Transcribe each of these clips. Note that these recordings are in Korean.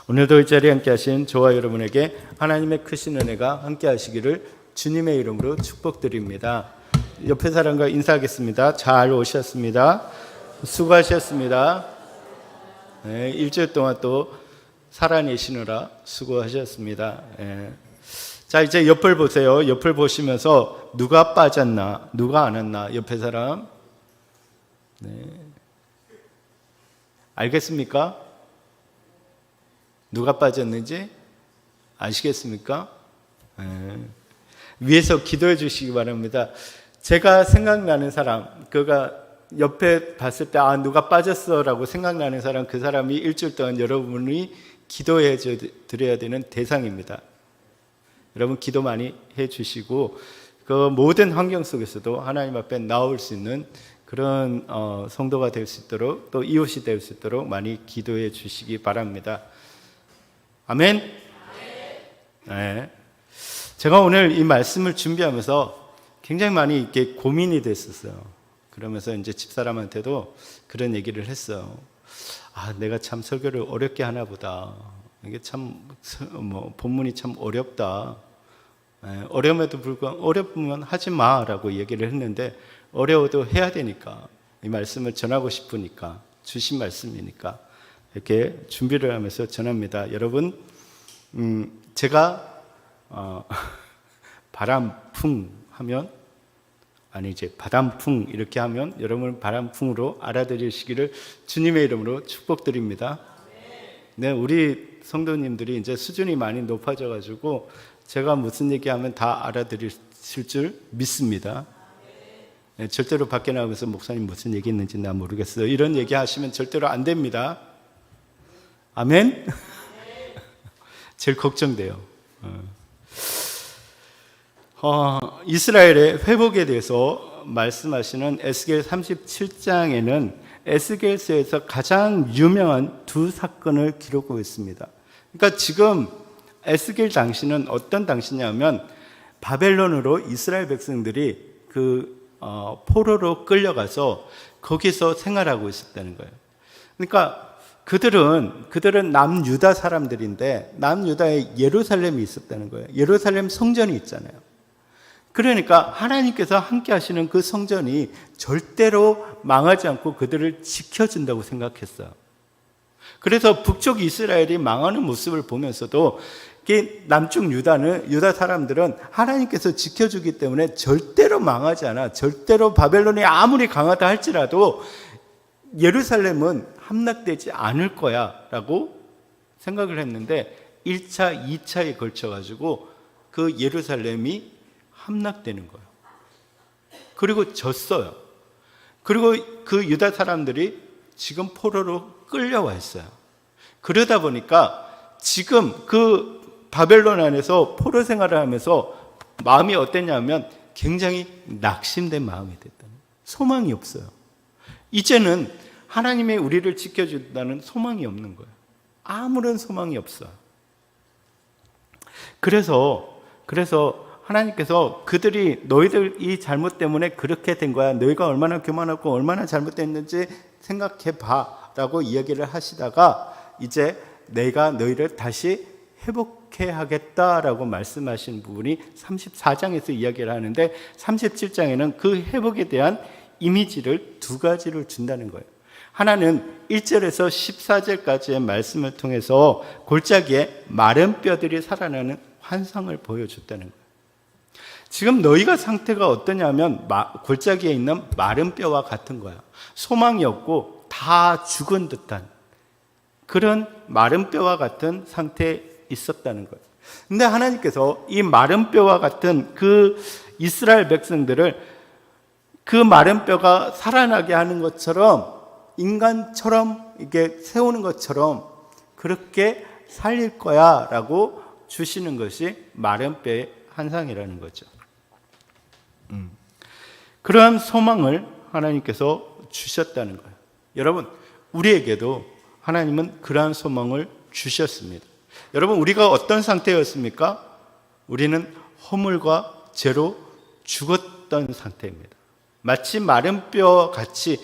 오늘도 이 자리에 함께 하신 저와 여러분에게 하나님의 크신 은혜가 함께 하시기를 주님의 이름으로 축복드립니다. 옆에 사람과 인사하겠습니다. 잘 오셨습니다. 수고하셨습니다. 네, 일주일 동안 또 살아내시느라 수고하셨습니다. 네. 자, 이제 옆을 보세요. 옆을 보시면서 누가 빠졌나, 누가 안 왔나, 옆에 사람. 네. 알겠습니까? 누가 빠졌는지 아시겠습니까? 네. 위에서 기도해 주시기 바랍니다. 제가 생각나는 사람, 그가 옆에 봤을 때 누가 빠졌어 라고 생각나는 사람, 그 사람이 일주일 동안 여러분이 기도해 드려야 되는 대상입니다. 여러분 기도 많이 해 주시고 그 모든 환경 속에서도 하나님 앞에 나올 수 있는 그런 성도가 될 수 있도록, 또 이웃이 될 수 있도록 많이 기도해 주시기 바랍니다. 아멘. 네. 제가 오늘 이 말씀을 준비하면서 굉장히 많이 이렇게 고민이 됐었어요. 그러면서 이제 집사람한테도 그런 얘기를 했어요. 내가 참 설교를 어렵게 하나 보다. 이게 참 본문이 참 어렵다. 어려움에도 불구하고 어렵으면 하지 마라고 얘기를 했는데, 어려워도 해야 되니까, 이 말씀을 전하고 싶으니까, 주신 말씀이니까 이렇게 준비를 하면서 전합니다. 여러분, 제가 바람풍 하면, 바람풍 이렇게 하면 여러분 바람풍으로 알아들으시기를 주님의 이름으로 축복드립니다. 네, 우리 성도님들이 이제 수준이 많이 높아져가지고 제가 무슨 얘기하면 다 알아들으실 줄 믿습니다. 네, 절대로 밖에 나가면서 목사님 무슨 얘기 했는지 나 모르겠어요, 이런 얘기 하시면 절대로 안 됩니다. 아멘? 제일 걱정돼요. 이스라엘의 회복에 대해서 말씀하시는 에스겔 37장에는 에스겔서에서 가장 유명한 두 사건을 기록하고 있습니다. 그러니까 지금 에스겔 당시는 어떤 당시냐면, 바벨론으로 이스라엘 백성들이 포로로 끌려가서 거기서 생활하고 있었다는 거예요. 그러니까 그들은 남유다 사람들인데 남유다에 예루살렘이 있었다는 거예요. 예루살렘 성전이 있잖아요. 그러니까 하나님께서 함께 하시는 그 성전이 절대로 망하지 않고 그들을 지켜준다고 생각했어요. 그래서 북쪽 이스라엘이 망하는 모습을 보면서도 남쪽 유다 사람들은 하나님께서 지켜주기 때문에 절대로 망하지 않아, 절대로 바벨론이 아무리 강하다 할지라도 예루살렘은 함락되지 않을 거야 라고 생각을 했는데, 1차, 2차에 걸쳐가지고 그 예루살렘이 함락되는 거예요. 그리고 졌어요. 그리고 그 유다 사람들이 지금 포로로 끌려와 있어요. 그러다 보니까 지금 그 바벨론 안에서 포로 생활을 하면서 마음이 어땠냐면 굉장히 낙심된 마음이 됐다. 소망이 없어요. 이제는 하나님이 우리를 지켜준다는 소망이 없는 거예요. 아무런 소망이 없어요. 그래서 하나님께서 그들이 너희들 이 잘못 때문에 그렇게 된 거야, 너희가 얼마나 교만하고 얼마나 잘못됐는지 생각해 봐 라고 이야기를 하시다가, 이제 내가 너희를 다시 회복해 하겠다라고 말씀하신 부분이 34장에서 이야기를 하는데, 37장에는 그 회복에 대한 이미지를 두 가지를 준다는 거예요. 하나는 1절에서 14절까지의 말씀을 통해서 골짜기에 마른 뼈들이 살아나는 환상을 보여줬다는 거예요. 지금 너희가 상태가 어떠냐면 골짜기에 있는 마른 뼈와 같은 거야. 소망이 없고 다 죽은 듯한 그런 마른 뼈와 같은 상태에 있었다는 거예요. 근데 하나님께서 이 마른 뼈와 같은 그 이스라엘 백성들을 그 마른 뼈가 살아나게 하는 것처럼, 인간처럼 이게 세우는 것처럼 그렇게 살릴 거야 라고 주시는 것이 마른 뼈의 환상이라는 거죠. 그러한 소망을 하나님께서 주셨다는 거예요. 여러분, 우리에게도 하나님은 그러한 소망을 주셨습니다. 여러분, 우리가 어떤 상태였습니까? 우리는 허물과 죄로 죽었던 상태입니다. 마치 마른 뼈 같이,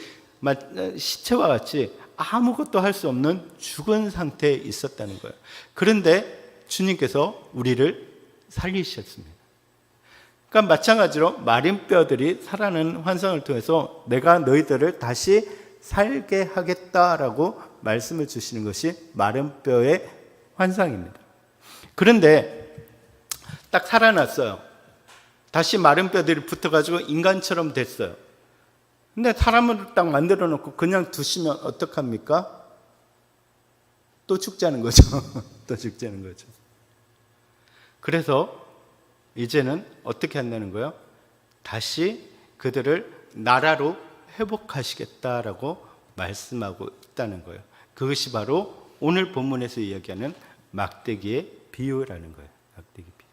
시체와 같이 아무것도 할 수 없는 죽은 상태에 있었다는 거예요. 그런데 주님께서 우리를 살리셨습니다. 그러니까 마찬가지로 마른 뼈들이 살아나는 환상을 통해서 내가 너희들을 다시 살게 하겠다라고 말씀을 주시는 것이 마른 뼈의 환상입니다. 그런데 딱 살아났어요. 다시 마른 뼈들이 붙어가지고 인간처럼 됐어요. 근데 사람을 딱 만들어 놓고 그냥 두시면 어떡합니까? 또 죽자는 거죠. 또 죽자는 거죠. 그래서 이제는 어떻게 한다는 거예요? 다시 그들을 나라로 회복하시겠다라고 말씀하고 있다는 거예요. 그것이 바로 오늘 본문에서 이야기하는 막대기의 비유라는 거예요. 막대기 비유.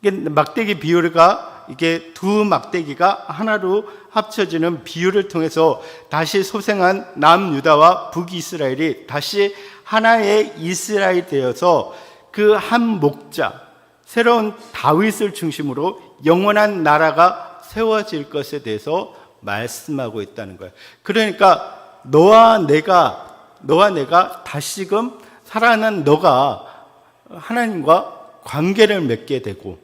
이게 막대기 비유가 이게 두 막대기가 하나로 합쳐지는 비유를 통해서 다시 소생한 남유다와 북이스라엘이 다시 하나의 이스라엘이 되어서 그 한 목자, 새로운 다윗을 중심으로 영원한 나라가 세워질 것에 대해서 말씀하고 있다는 거예요. 그러니까 너와 내가 다시금 살아난 너가 하나님과 관계를 맺게 되고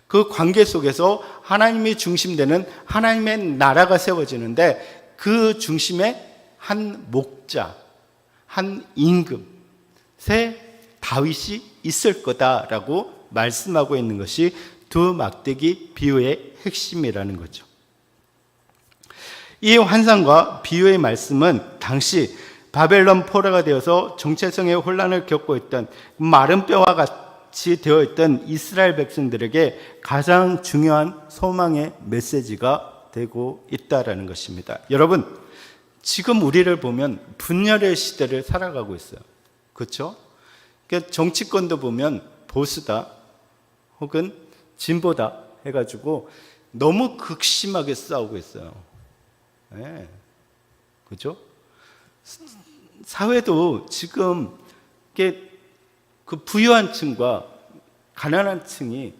그 관계 속에서 하나님이 중심되는 하나님의 나라가 세워지는데 그 중심에 한 목자, 한 임금, 새 다윗이 있을 거다라고 말씀하고 있는 것이 두 막대기 비유의 핵심이라는 거죠. 이 환상과 비유의 말씀은 당시 바벨론 포로가 되어서 정체성의 혼란을 겪고 있던 마른 뼈와 같이 되어 있던 이스라엘 백성들에게 가장 중요한 소망의 메시지가 되고 있다라는 것입니다. 여러분, 지금 우리를 보면 분열의 시대를 살아가고 있어요. 그렇죠? 정치권도 보면 보수다 혹은 진보다 해가지고 너무 극심하게 싸우고 있어요. 네. 그죠? 사회도 지금 그 부유한 층과 가난한 층이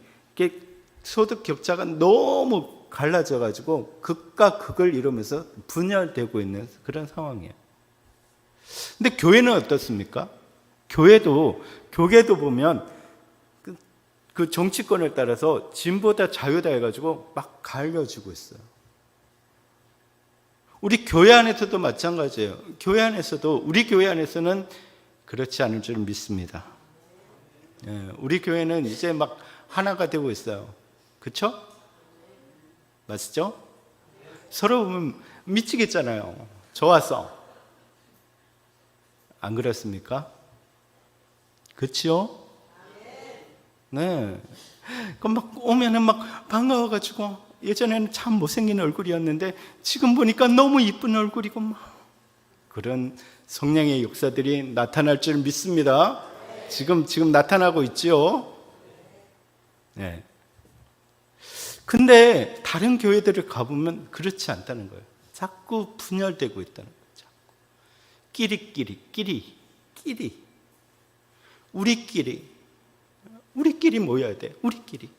소득 격차가 너무 갈라져가지고 극과 극을 이루면서 분열되고 있는 그런 상황이에요. 근데 교회는 어떻습니까? 교회도 보면 그 정치권을 따라서 진보다 자유다 해가지고 막 갈려지고 있어요. 우리 교회 안에서도 마찬가지예요. 우리 교회 안에서는 그렇지 않을 줄 믿습니다. 우리 교회는 이제 막 하나가 되고 있어요. 그렇죠? 맞죠? 서로 보면 미치겠잖아요. 좋아서. 안 그렇습니까? 그렇죠? 네. 그럼 막 오면은 막 반가워가지고 예전에는 참 못생긴 얼굴이었는데 지금 보니까 너무 이쁜 얼굴이고 막 그런 성령의 역사들이 나타날 줄 믿습니다. 지금 나타나고 있죠. 네. 근데 다른 교회들을 가보면 그렇지 않다는 거예요. 자꾸 분열되고 있다는 거예요. 자꾸. 끼리. 우리끼리 모여야 돼. 우리끼리.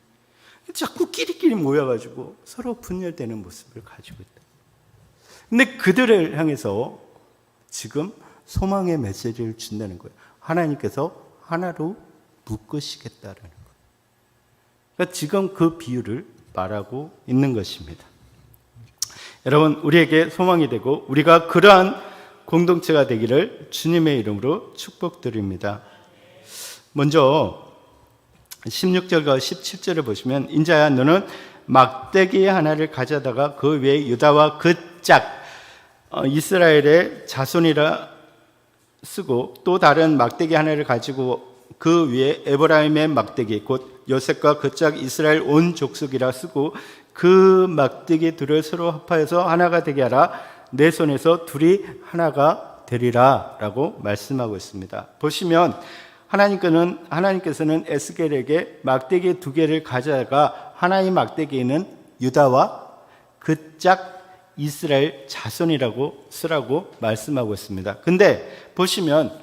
자꾸 끼리끼리 모여가지고 서로 분열되는 모습을 가지고 있다. 근데 그들을 향해서 지금 소망의 메시지를 준다는 거예요. 하나님께서 하나로 묶으시겠다라는 거예요. 그러니까 지금 그 비유를 말하고 있는 것입니다. 여러분, 우리에게 소망이 되고 우리가 그러한 공동체가 되기를 주님의 이름으로 축복드립니다. 먼저 16절과 17절을 보시면 인자야 너는 막대기 하나를 가져다가 그 위에 유다와 그 짝 이스라엘의 자손이라 쓰고 또 다른 막대기 하나를 가지고 그 위에 에브라임의 막대기 곧 요셉과 그 짝 이스라엘 온 족속이라 쓰고 그 막대기 둘을 서로 합하여서 하나가 되게 하라. 내 손에서 둘이 하나가 되리라 라고 말씀하고 있습니다. 보시면 하나님께서는 에스겔에게 막대기 두 개를 가져다가 하나의 막대기에는 유다와 그 짝 이스라엘 자손이라고 쓰라고 말씀하고 있습니다. 근데 보시면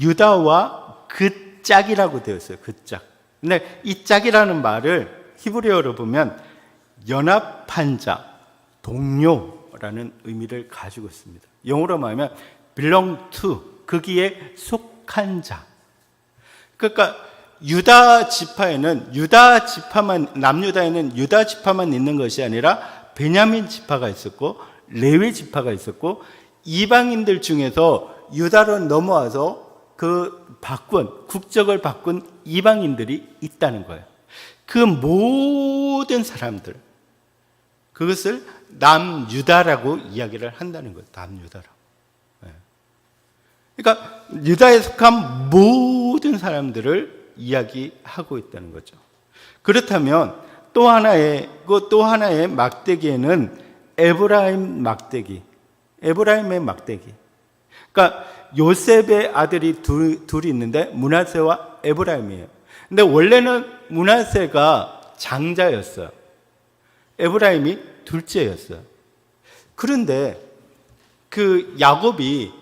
유다와 그 짝이라고 되어 있어요. 그 짝. 근데 이 짝이라는 말을 히브리어로 보면 연합한 자, 동료라고 to라는 의미를 가지고 있습니다. 영어로 말하면 belong to, 거기에 속한 자. 그러니까 유다 지파에는 유다 지파만, 남유다에는 유다 지파만 있는 것이 아니라 베냐민 지파가 있었고 레위 지파가 있었고 이방인들 중에서 유다로 넘어와서 국적을 바꾼 이방인들이 있다는 거예요. 그 모든 사람들, 그것을 남유다라고 이야기를 한다는 거예요. 남유다라고. 그러니까 유다에 속한 모든 사람들을 이야기하고 있다는 거죠. 그렇다면 또 하나의 막대기에는 에브라임 막대기, 에브라임의 막대기. 그러니까 요셉의 아들이 둘이 있는데 므낫세와 에브라임이에요. 근데 원래는 므낫세가 장자였어요. 에브라임이 둘째였어요. 그런데 그 야곱이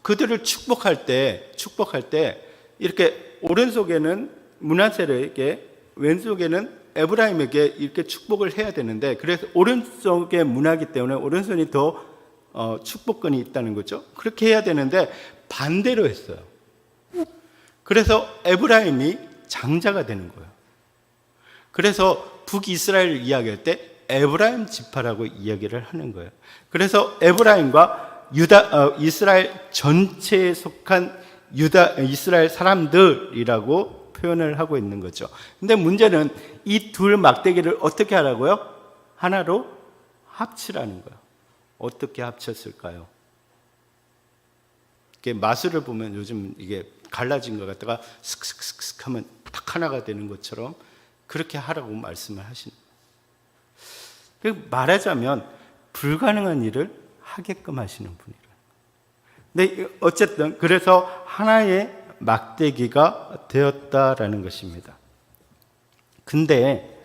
그들을 축복할 때 이렇게 오른쪽에는 므낫세에게 왼쪽에는 에브라임에게 이렇게 축복을 해야 되는데, 그래서 오른쪽에 문화기 때문에 오른손이 더 축복권이 있다는 거죠. 그렇게 해야 되는데 반대로 했어요. 그래서 에브라임이 장자가 되는 거예요. 그래서 북이스라엘을 이야기할 때 에브라임 지파라고 이야기를 하는 거예요. 그래서 에브라임과 이스라엘 전체에 속한 이스라엘 사람들이라고 표현을 하고 있는 거죠. 근데 문제는 이 둘 막대기를 어떻게 하라고요? 하나로 합치라는 거예요. 어떻게 합쳤을까요? 이게 마술을 보면 요즘 이게 갈라진 것 같다가 슥슥슥슥 하면 딱 하나가 되는 것처럼 그렇게 하라고 말씀을 하시는 거예요. 말하자면 불가능한 일을 하게끔 하시는 분이에요. 근데 어쨌든 그래서 하나의 막대기가 되었다라는 것입니다. 근데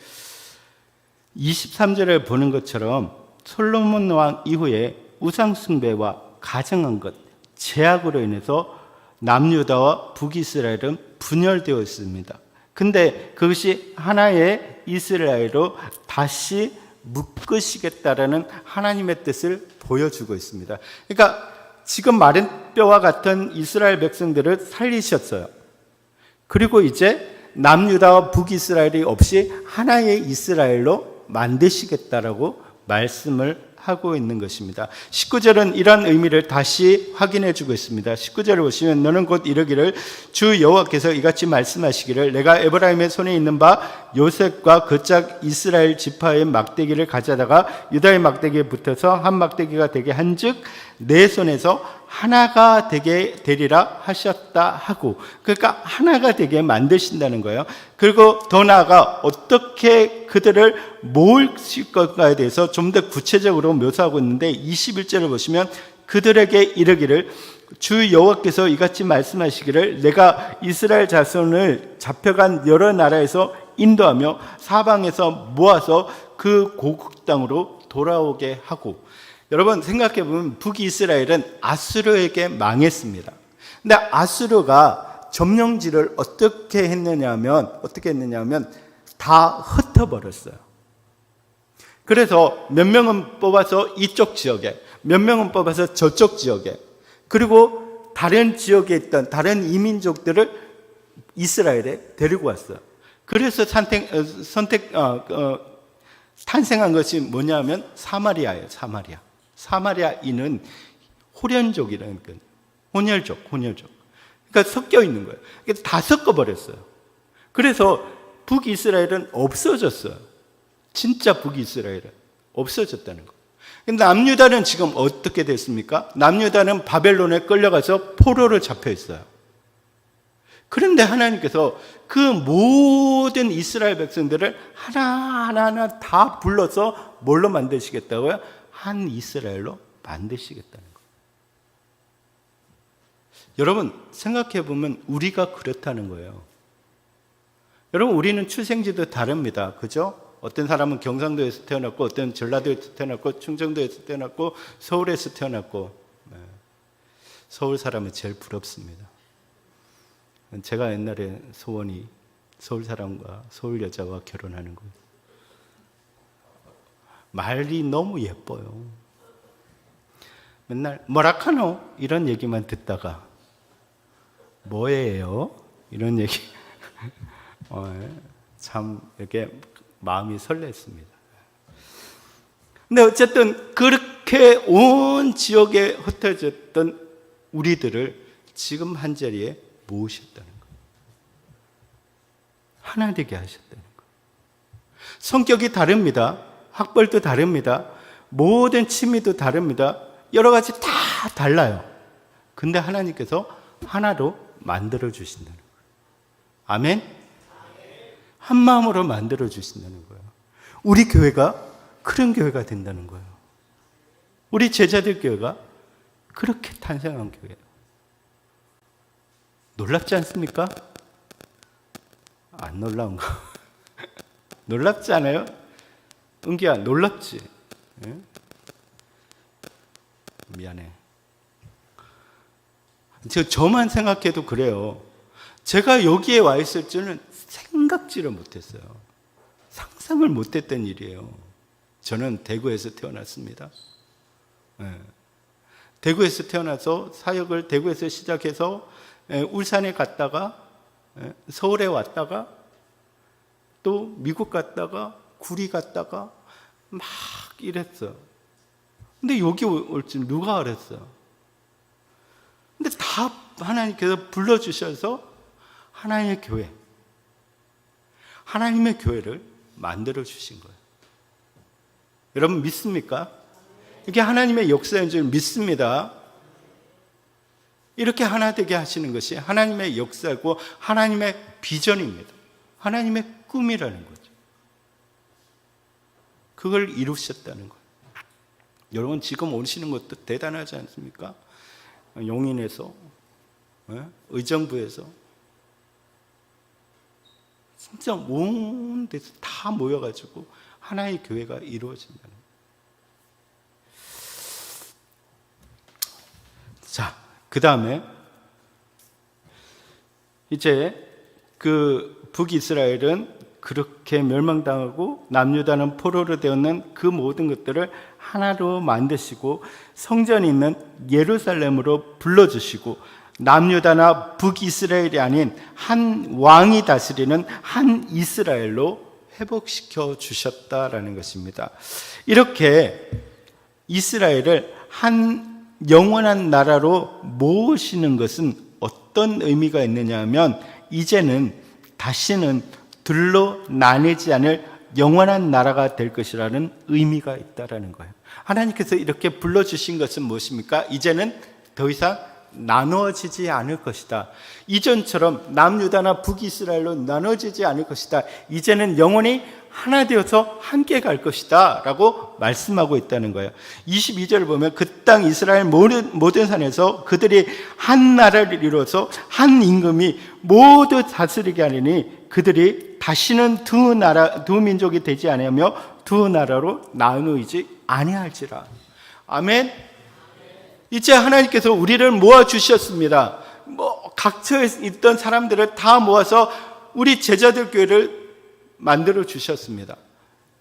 23절에 보는 것처럼 솔로몬 왕 이후에 우상 숭배와 가증한 것, 제약으로 인해서 남유다와 북이스라엘은 분열되어 있습니다. 근데 그것이 하나의 이스라엘로 다시 묶으시겠다라는 하나님의 뜻을 보여주고 있습니다. 그러니까 지금 마른 뼈와 같은 이스라엘 백성들을 살리셨어요. 그리고 이제 남유다와 북이스라엘이 없이 하나의 이스라엘로 만드시겠다라고 말씀을 하고 있는 것입니다. 19절은 이런 의미를 다시 확인해 주고 있습니다. 19절을 보시면 너는 곧 이르기를 주 여호와께서 이같이 말씀하시기를 내가 에브라임의 손에 있는 바 요셉과 그 짝 이스라엘 지파의 막대기를 가져다가 유다의 막대기에 붙여서 한 막대기가 되게 한즉 내 손에서 하나가 되게 되리라 하셨다 하고, 그러니까 하나가 되게 만드신다는 거예요. 그리고 더 나아가 어떻게 그들을 모으실 것까에 대해서 좀 더 구체적으로 묘사하고 있는데 21절을 보시면 그들에게 이르기를 주 여호와께서 이같이 말씀하시기를 내가 이스라엘 자손을 잡혀간 여러 나라에서 인도하며 사방에서 모아서 그 고국 땅으로 돌아오게 하고. 여러분 생각해 보면 북이스라엘은 아수르에게 망했습니다. 근데 아수르가 점령지를 어떻게 했느냐면 다 흩어버렸어요. 그래서 몇 명은 뽑아서 이쪽 지역에, 몇 명은 뽑아서 저쪽 지역에, 그리고 다른 지역에 있던 다른 이민족들을 이스라엘에 데리고 왔어요. 그래서 탄생한 것이 뭐냐면 사마리아예요. 사마리아인은 호련족이라는 거예요. 혼혈족. 그러니까 섞여 있는 거예요. 다 섞어버렸어요. 그래서 북이스라엘은 없어졌어요. 진짜 북이스라엘은 없어졌다는 거예요. 근데 남유다는 지금 어떻게 됐습니까? 남유다는 바벨론에 끌려가서 포로로 잡혀 있어요. 그런데 하나님께서 그 모든 이스라엘 백성들을 하나하나 다 불러서 뭘로 만드시겠다고요? 한 이스라엘로 만드시겠다는 거예요. 여러분 생각해 보면 우리가 그렇다는 거예요. 여러분 우리는 출생지도 다릅니다. 그죠? 어떤 사람은 경상도에서 태어났고, 어떤 전라도에서 태어났고, 충청도에서 태어났고, 서울에서 태어났고. 서울 사람은 제일 부럽습니다. 제가 옛날에 소원이 서울 사람과 서울 여자와 결혼하는 거예요. 말이 너무 예뻐요. 맨날 뭐라카노 이런 얘기만 듣다가 뭐예요? 이런 얘기 참 이렇게 마음이 설렜습니다. 근데 어쨌든 그렇게 온 지역에 흩어졌던 우리들을 지금 한 자리에 모으셨다는 거예요. 하나 되게 하셨다는 거예요. 성격이 다릅니다. 학벌도 다릅니다. 모든 취미도 다릅니다. 여러 가지 다 달라요. 근데 하나님께서 하나로 만들어 주신다는 거예요. 아멘? 한 마음으로 만들어 주신다는 거예요. 우리 교회가 그런 교회가 된다는 거예요. 우리 제자들 교회가 그렇게 탄생한 교회예요. 놀랍지 않습니까? 안 놀라운가? 놀랍지 않아요? 은기야, 놀랍지? 예? 미안해. 저만 생각해도 그래요. 제가 여기에 와 있을 줄은 생각지를 못했어요. 상상을 못했던 일이에요. 저는 대구에서 태어났습니다. 예. 대구에서 태어나서 사역을 대구에서 시작해서 울산에 갔다가 서울에 왔다가 또 미국 갔다가 구리 갔다가 막 이랬어요. 근데 여기 올 줄 누가 알았어요? 근데 다 하나님께서 불러주셔서 하나님의 교회, 하나님의 교회를 만들어 주신 거예요. 여러분 믿습니까? 이게 하나님의 역사인 줄 믿습니다. 이렇게 하나 되게 하시는 것이 하나님의 역사고 하나님의 비전입니다. 하나님의 꿈이라는 거죠. 그걸 이루셨다는 거예요. 여러분 지금 오시는 것도 대단하지 않습니까? 용인에서, 의정부에서 진짜 온 데서 다 모여가지고 하나의 교회가 이루어진다는 거예요. 자, 그 다음에 이제 그 북이스라엘은 그렇게 멸망당하고 남유다는 포로로 되었는 그 모든 것들을 하나로 만드시고 성전이 있는 예루살렘으로 불러주시고 남유다나 북이스라엘이 아닌 한 왕이 다스리는 한 이스라엘로 회복시켜 주셨다라는 것입니다. 이렇게 이스라엘을 한 영원한 나라로 모으시는 것은 어떤 의미가 있느냐 하면 이제는 다시는 둘로 나뉘지 않을 영원한 나라가 될 것이라는 의미가 있다라는 거예요. 하나님께서 이렇게 불러주신 것은 무엇입니까? 이제는 더 이상 나누어지지 않을 것이다. 이전처럼 남유다나 북이스라엘로 나눠지지 않을 것이다. 이제는 영원히 하나 되어서 함께 갈 것이다 라고 말씀하고 있다는 거예요. 22절을 보면 그 땅 이스라엘 모든 산에서 그들이 한 나라를 이루어서 한 임금이 모두 다스리게 하리니 그들이 다시는 두 민족이 되지 아니하며 두 나라로 나누이지 아니할지라. 아멘. 이제 하나님께서 우리를 모아주셨습니다. 각처에 있던 사람들을 다 모아서 우리 제자들 교회를 만들어 주셨습니다.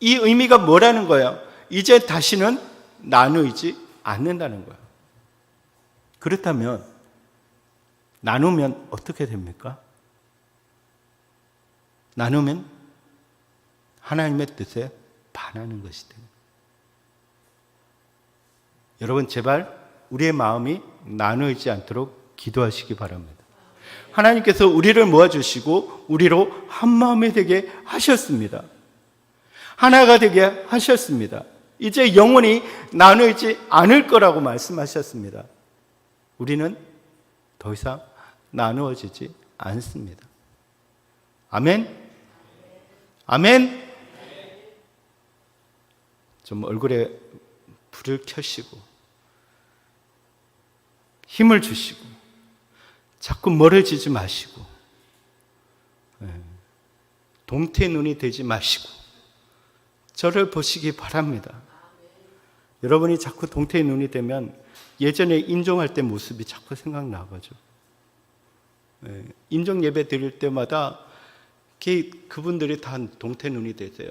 이 의미가 뭐라는 거예요? 이제 다시는 나누이지 않는다는 거예요. 그렇다면 나누면 어떻게 됩니까? 나누면 하나님의 뜻에 반하는 것이 됩니다. 여러분 제발 우리의 마음이 나누지 않도록 기도하시기 바랍니다. 하나님께서 우리를 모아주시고 우리로 한 마음이 되게 하셨습니다. 하나가 되게 하셨습니다. 이제 영원히 나누지 않을 거라고 말씀하셨습니다. 우리는 더 이상 나누어지지 않습니다. 아멘? 아멘? 좀 얼굴에 불을 켜시고 힘을 주시고 자꾸 멀어지지 마시고 동태 눈이 되지 마시고 저를 보시기 바랍니다. 여러분이 자꾸 동태의 눈이 되면 예전에 임종할 때 모습이 자꾸 생각나가죠. 임종 예배 드릴 때마다 그분들이 다 동태 눈이 되세요.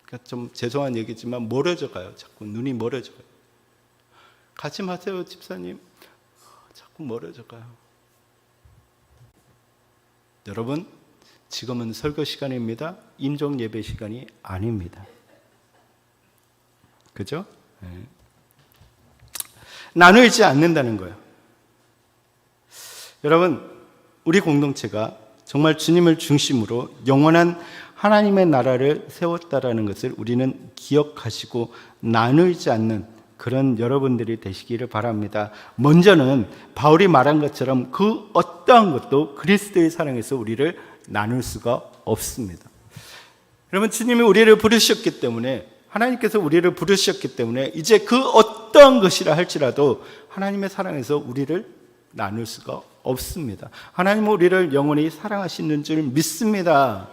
그러니까 좀 죄송한 얘기지만 멀어져 가요. 자꾸 눈이 멀어져 가요. 가지 마세요, 집사님. 자꾸 멀어져 가요. 여러분, 지금은 설교 시간입니다. 임종 예배 시간이 아닙니다. 그죠? 네. 나누지 않는다는 거예요. 여러분, 우리 공동체가 정말 주님을 중심으로 영원한 하나님의 나라를 세웠다라는 것을 우리는 기억하시고 나누지 않는 그런 여러분들이 되시기를 바랍니다. 먼저는 바울이 말한 것처럼 그 어떠한 것도 그리스도의 사랑에서 우리를 나눌 수가 없습니다. 여러분, 주님이 우리를 부르셨기 때문에, 하나님께서 우리를 부르셨기 때문에 이제 그 어떠한 것이라 할지라도 하나님의 사랑에서 우리를 나눌 수가 없습니다. 하나님은 우리를 영원히 사랑하시는 줄 믿습니다.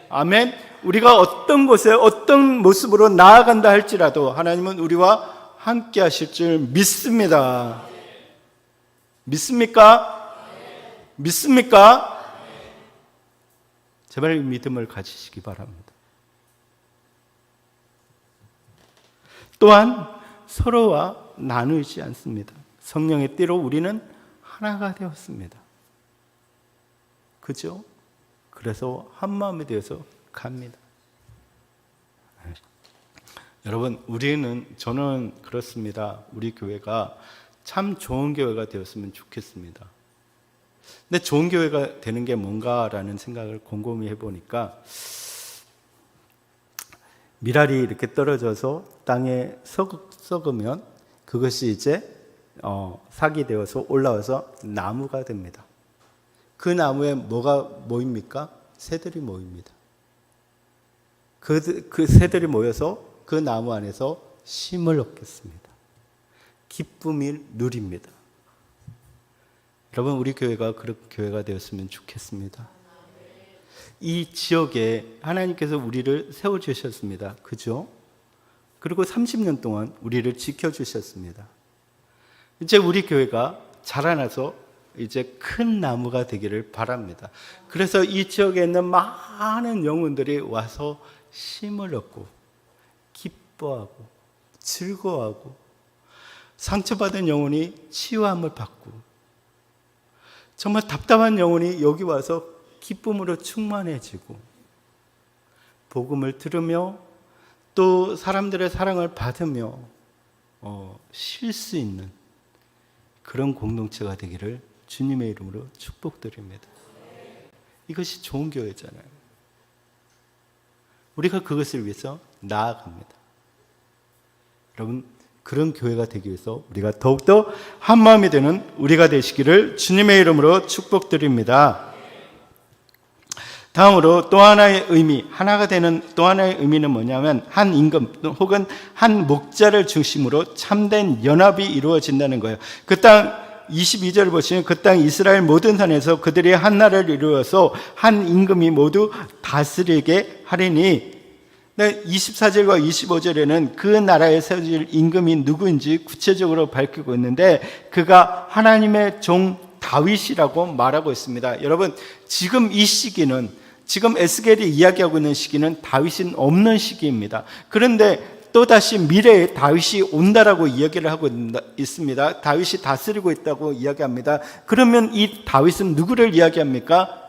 아멘. 우리가 어떤 곳에 어떤 모습으로 나아간다 할지라도 하나님은 우리와 함께 하실 줄 믿습니다. 믿습니까? 믿습니까? 제발 믿음을 가지시기 바랍니다. 또한 서로와 나누지 않습니다. 성령의 띠로 우리는 하나가 되었습니다. 그죠? 그래서 한 마음이 되어서 갑니다. 여러분, 저는 그렇습니다. 우리 교회가 참 좋은 교회가 되었으면 좋겠습니다. 근데 좋은 교회가 되는 게 뭔가라는 생각을 곰곰이 해보니까 밀알이 이렇게 떨어져서 땅에 썩으면 그것이 이제 삭이 되어서 올라와서 나무가 됩니다. 그 나무에 뭐가 모입니까? 새들이 모입니다. 그 새들이 모여서 그 나무 안에서 쉼을 얻겠습니다. 기쁨을 누립니다. 여러분, 우리 교회가 그런 교회가 되었으면 좋겠습니다. 이 지역에 하나님께서 우리를 세워주셨습니다. 그죠? 그리고 30년 동안 우리를 지켜주셨습니다. 이제 우리 교회가 자라나서 이제 큰 나무가 되기를 바랍니다. 그래서 이 지역에 있는 많은 영혼들이 와서 쉼을 얻고 기뻐하고 즐거워하고 상처받은 영혼이 치유함을 받고 정말 답답한 영혼이 여기 와서 기쁨으로 충만해지고 복음을 들으며 또 사람들의 사랑을 받으며 쉴 수 있는 그런 공동체가 되기를 주님의 이름으로 축복드립니다. 이것이 좋은 교회잖아요. 우리가 그것을 위해서 나아갑니다. 여러분, 그런 교회가 되기 위해서 우리가 더욱더 한마음이 되는 우리가 되시기를 주님의 이름으로 축복드립니다. 다음으로 또 하나의 의미, 하나가 되는 또 하나의 의미는 뭐냐면 한 임금 혹은 한 목자를 중심으로 참된 연합이 이루어진다는 거예요. 그 땅 22절을 보시면 그 땅 이스라엘 모든 산에서 그들이 한 나라를 이루어서 한 임금이 모두 다스리게 하리니, 24절과 25절에는 그 나라에 세워질 임금이 누구인지 구체적으로 밝히고 있는데 그가 하나님의 종 다윗이라고 말하고 있습니다. 여러분, 지금 이 시기는, 지금 에스겔이 이야기하고 있는 시기는 다윗은 없는 시기입니다. 그런데 또다시 미래에 다윗이 온다라고 이야기를 하고 있습니다. 다윗이 다스리고 있다고 이야기합니다. 그러면 이 다윗은 누구를 이야기합니까?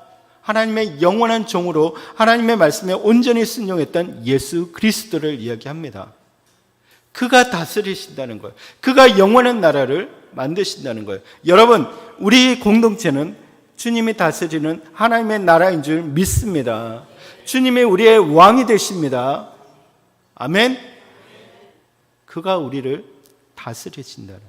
하나님의 영원한 종으로 하나님의 말씀에 온전히 순종했던 예수 그리스도를 이야기합니다. 그가 다스리신다는 거예요. 그가 영원한 나라를 만드신다는 거예요. 여러분, 우리 공동체는 주님이 다스리는 하나님의 나라인 줄 믿습니다. 주님이 우리의 왕이 되십니다. 아멘. 그가 우리를 다스리신다는.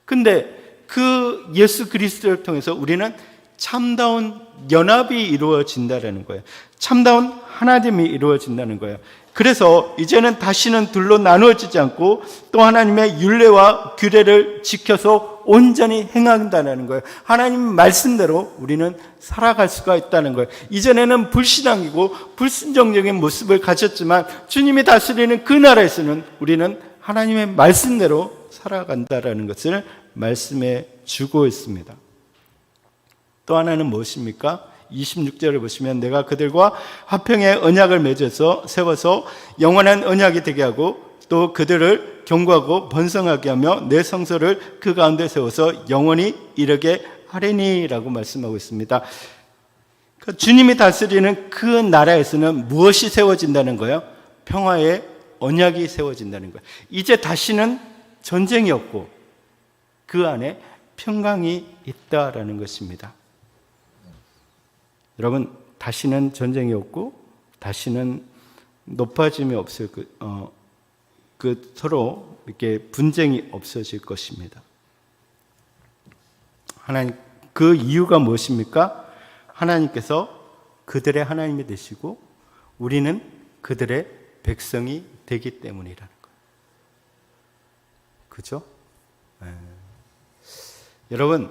근데 그 예수 그리스도를 통해서 우리는 참다운 연합이 이루어진다는 거예요. 참다운 하나됨이 이루어진다는 거예요. 그래서 이제는 다시는 둘로 나누어지지 않고 또 하나님의 율례와 규례를 지켜서 온전히 행한다는 거예요. 하나님 말씀대로 우리는 살아갈 수가 있다는 거예요. 이전에는 불신앙이고 불순종적인 모습을 가졌지만 주님이 다스리는 그 나라에서는 우리는 하나님의 말씀대로 살아간다는 것을 말씀해 주고 있습니다. 또 하나는 무엇입니까? 26절을 보시면 내가 그들과 화평의 언약을 맺어서 세워서 영원한 언약이 되게 하고 또 그들을 경고하고 번성하게 하며 내 성소를 그 가운데 세워서 영원히 이르게 하리니라고 말씀하고 있습니다. 주님이 다스리는 그 나라에서는 무엇이 세워진다는 거예요? 평화의 언약이 세워진다는 거예요. 이제 다시는 전쟁이 없고 그 안에 평강이 있다라는 것입니다. 여러분, 다시는 전쟁이 없고 다시는 높아짐이 없을 서로 이렇게 분쟁이 없어질 것입니다. 하나님, 그 이유가 무엇입니까? 하나님께서 그들의 하나님이 되시고 우리는 그들의 백성이 되기 때문이라는 거예요. 그죠? 여러분,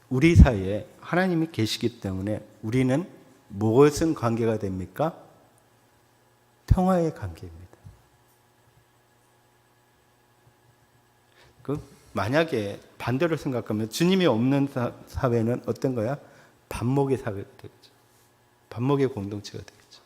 우리 사이에 하나님이 계시기 때문에 우리는 무엇은 관계가 됩니까? 평화의 관계입니다. 만약에 반대로 생각하면 주님이 없는 사회는 어떤 거야? 반목의 사회가 되겠죠. 반목의 공동체가 되겠죠.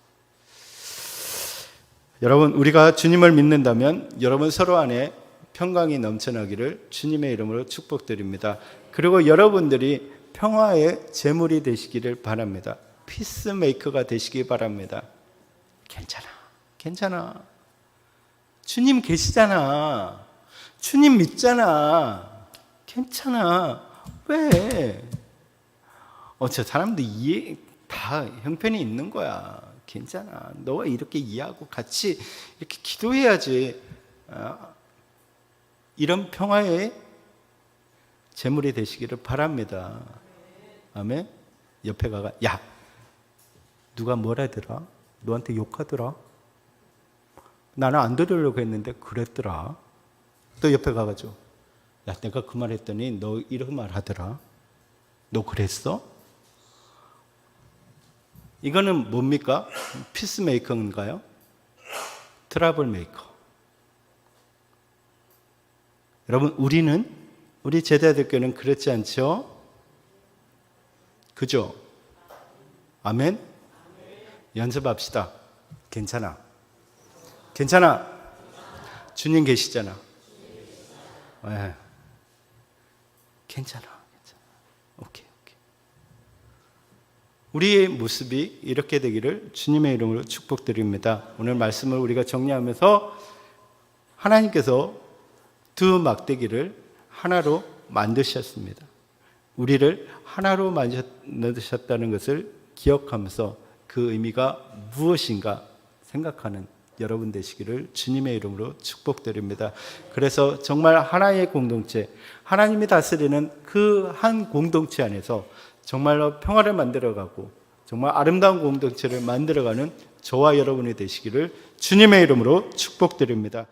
여러분, 우리가 주님을 믿는다면 여러분 서로 안에 평강이 넘쳐나기를 주님의 이름으로 축복드립니다. 그리고 여러분들이 평화의 제물이 되시기를 바랍니다. 피스메이커가 되시기 바랍니다. 괜찮아. 주님 계시잖아. 주님 믿잖아. 괜찮아. 왜? 저 사람들 다 형편이 있는 거야. 괜찮아. 너가 이렇게 이해하고 같이 이렇게 기도해야지. 이런 평화의 제물이 되시기를 바랍니다. 아멘. 옆에 가가, 야, 누가 뭐라더라? 너한테 욕하더라? 나는 안 들으려고 했는데 그랬더라. 또 옆에 가가지고, 야, 내가 그 말 했더니 너 이런 말 하더라. 너 그랬어? 이거는 뭡니까? 피스메이커인가요? 트러블 메이커. 여러분, 우리 제자들께는 그렇지 않죠? 그죠? 아멘? 연습합시다. 괜찮아. 주님 계시잖아. 네. 괜찮아. 오케이. 우리의 모습이 이렇게 되기를 주님의 이름으로 축복드립니다. 오늘 말씀을 우리가 정리하면서 하나님께서 두 막대기를 하나로 만드셨습니다. 우리를 하나로 만드셨다는 것을 기억하면서 그 의미가 무엇인가 생각하는 여러분 되시기를 주님의 이름으로 축복드립니다. 그래서 정말 하나의 공동체, 하나님이 다스리는 그 한 공동체 안에서 정말로 평화를 만들어가고 정말 아름다운 공동체를 만들어가는 저와 여러분이 되시기를 주님의 이름으로 축복드립니다.